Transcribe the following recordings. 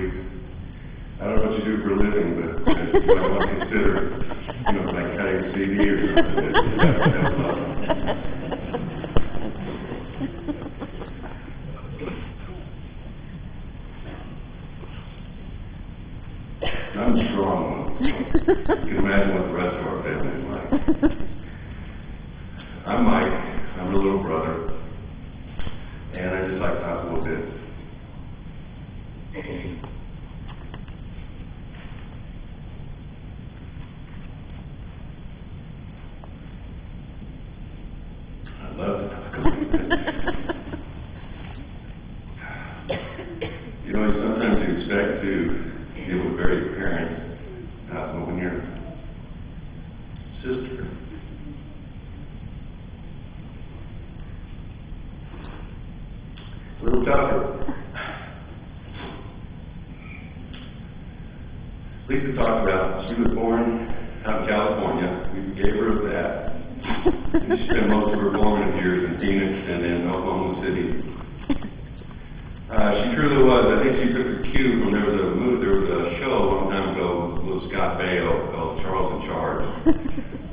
weeks. I don't know what you do for a living, but you might want to consider, like cutting a CD or something. That's lovely. I'm a strong one, so you can imagine what the rest of our family is like. I'm Mike. I'm her little brother, and I just like to talk a little bit. I'd love to talk a little bit. Sometimes you expect to deal with varied parents, but when your sister a little tougher. As Lisa talked about, she was born out in California. We gave her that. And she spent most of her formative years in Phoenix and in Oklahoma City. She truly was. I think she took her cue from there was a show a long time ago with Scott Baio called Charles in Charge.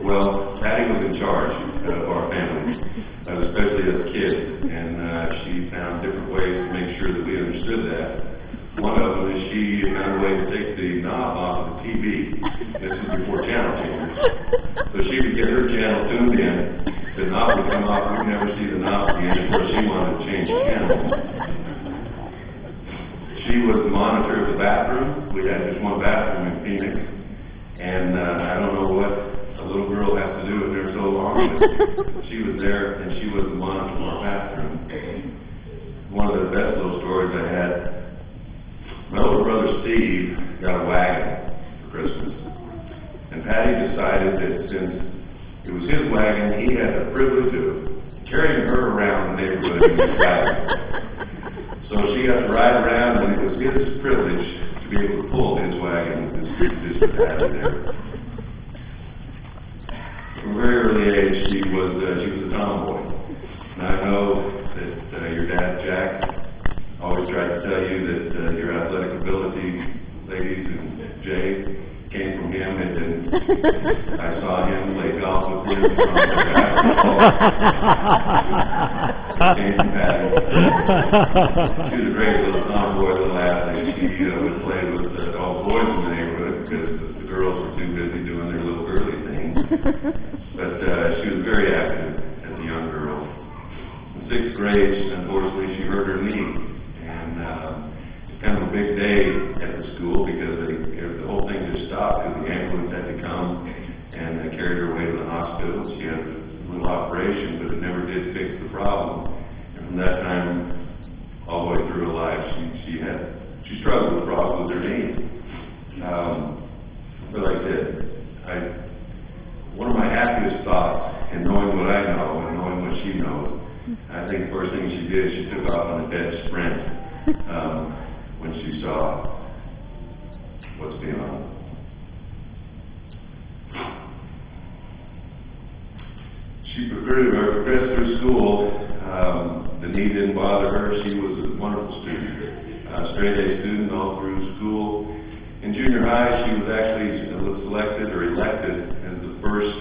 Well, Patti was in charge of our family, especially as kids, and she found different ways to make sure that we understood that. One of them is she found a way to take the knob off of the TV. This was before channel changers. So she would get her channel tuned in, the knob would come off, we'd never see the knob again until she wanted to change channels. She was the monitor of the bathroom. We had just one bathroom in Phoenix, and I don't know what a little girl has to do with there so long, but she was there, and she was the monitor of our bathroom. One of the best little stories I had, my older brother Steve got a wagon for Christmas, and Patti decided that since it was his wagon, he had the privilege of carrying her around the neighborhood in his wagon. So she got to ride around, and it was his privilege to be able to pull his wagon with his sister Patti there. From a very early age, she was a tomboy. And I know that your dad, Jack, always tried to tell you that your athletic ability, ladies, and Jay, came from him, and I saw him play golf with him from basketball. Came from Patti. She was a great little tomboy, little athlete. She would play with all the boys in the neighborhood because the girls were too busy doing their little girly things. But she was very active as a young girl. In 6th grade, unfortunately, she hurt her knee. And it's kind of a big day at the school because the whole thing just stopped because the ambulance had to come and they carried her away to the hospital. She had a little operation, but it never did fix the problem. And from that time, all the way through her life, she struggled with problems with her knee. But like I said, one of my happiest thoughts in knowing what I know and knowing what she knows, I think the first thing she did, she took off on a dead sprint when she saw what's beyond. She progressed through school. The knee didn't bother her. She was a wonderful student, straight A student all through school. In junior high, she was actually selected or elected as the first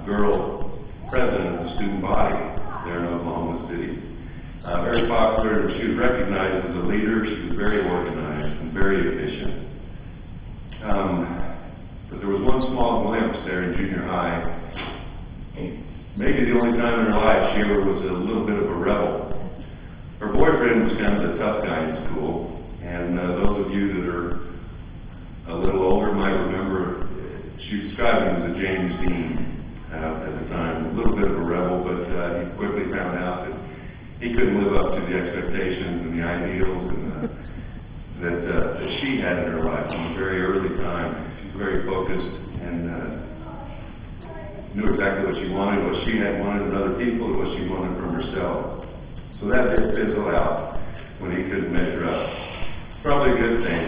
girl president of the student body there in Oklahoma City. Very popular. She was recognized as a leader. She was very organized and very efficient. But there was one small glimpse there in junior high. Maybe the only time in her life she ever was a little bit of a rebel. Her boyfriend was kind of the tough guy in school, and those of you that are a little older might remember she described him as a James Dean at the time. A little bit of a rebel, but he quickly found out that he couldn't live up to the expectations and the ideals and that she had in her life from a very early time. She was very focused and knew exactly what she wanted in other people, and what she wanted from herself. So that did fizzle out when he couldn't measure up. Probably a good thing.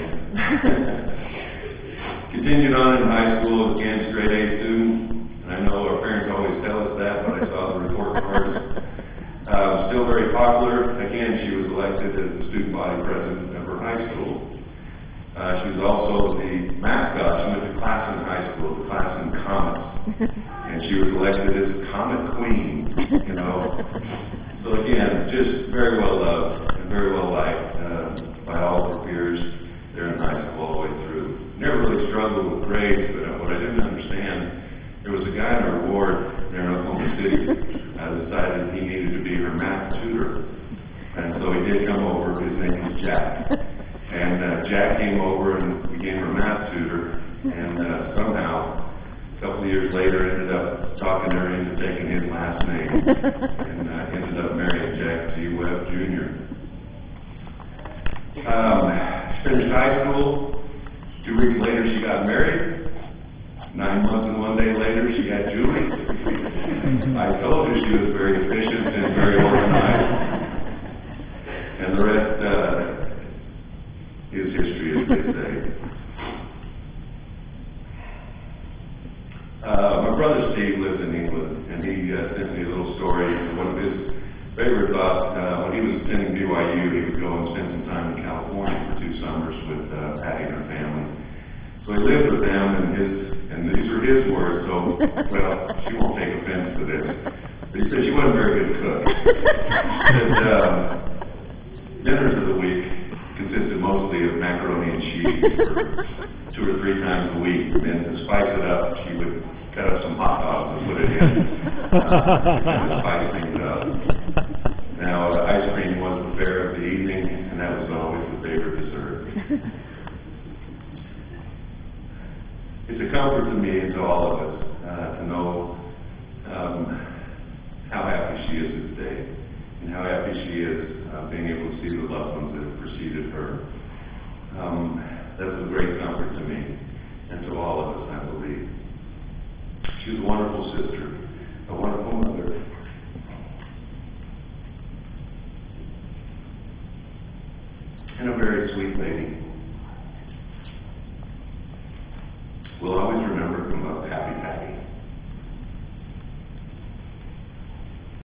Continued on in high school, again, straight A student. And I know our parents always tell us that, but I saw the report cards. Still very popular. Again, she was elected as the student body president of her high school. She was also the mascot. She went to class in high school, the class in comets, and she was elected as Comet Queen, you know. So again, just very well loved and very well liked by all of her peers there in high school all the way through. Never really struggled with grades, but what I didn't understand, there was a guy in our ward there in Oklahoma City decided he needed to be her math tutor. And so he did come over. His name was Jack. And Jack came over and became her math tutor. And somehow, a couple of years later, ended up talking her into taking his last name. And ended up marrying Jack T. Webb, Jr. She finished high school. 2 weeks later, she got married. 9 months and 1 day later, she got Julie. I told you she was very efficient and very organized. And the rest is history, as they say. My brother Steve lives in England, and he sent me a little story. One of his favorite thoughts, when he was attending BYU, he would go and spend some time in California for 2 summers with Patti and her family. So he lived with them, and these are his words, so, well, she won't take offense to this. But he said she wasn't a very good cook. That dinners of the week consisted mostly of macaroni and cheese for 2 or 3 times a week. And then to spice it up, she would cut up some hot dogs and put it in to kind of spice things up. Now, ice cream was the fare of the evening, and that was always the favorite dessert. It's a comfort to me and to all of us to know how happy she is this day, and how happy she is being able to see the loved ones that have preceded her. That's a great comfort to me and to all of us, I believe. She was a wonderful sister, a wonderful mother. And a very sweet lady. We'll always remember from Happy Patty.